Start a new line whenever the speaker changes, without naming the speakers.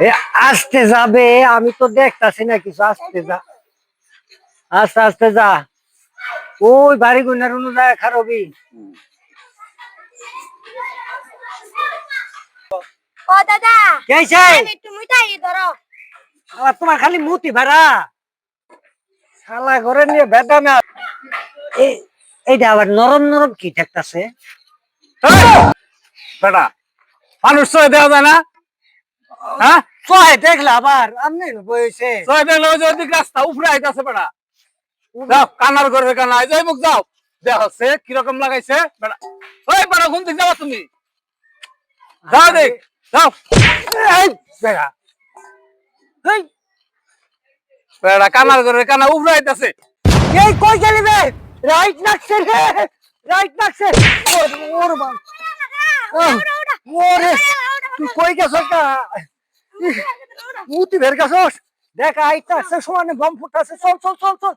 এ আস্তে যাবে, আমি তো দেখতাছি না কিছু। আস্তে যা, আস্তে আস্তে যা। ওই বাড়ি গুনার অনুযায়ী খারবি।
ও দাদা,
কেছে
আমি একটু মিঠাই ধরো।
তোমার খালি মুতি ভাড়া, শালা ঘরে নিয়ে বেদা না। এইটা আবার নরম নরম কি ঠেকতাছে?
বেটা মানুষ চয়ে দেওয়া যায় না? হ্যাঁ
চয় দেখলে আবার আমনে বইছে।
চয়ে দেখলে ওই যে ওদিক রাস্তা উপরে আইতাছে বেটা। যাও কান্নার ঘরে কান্না যাই মুখ যাও। দেখ হচ্ছে কিরকম লাগাইছে বেটা। ওই বেটা কোন দিক যাবা তুমি? যাও দেখ যাও।
এই বেড়া, এই
বেটা কান্নার ঘরে কান্না উপরে আইতাছে।
এই কই গেলি বে? রাইট নাকছে রে, রাইট নাকছে। ওর বাবা, ওরে তুই কই গেছস না? মুতি বের গেছস? দেখ আইতাছে, সমানে বম ফুটাছে। চল চল চল চল।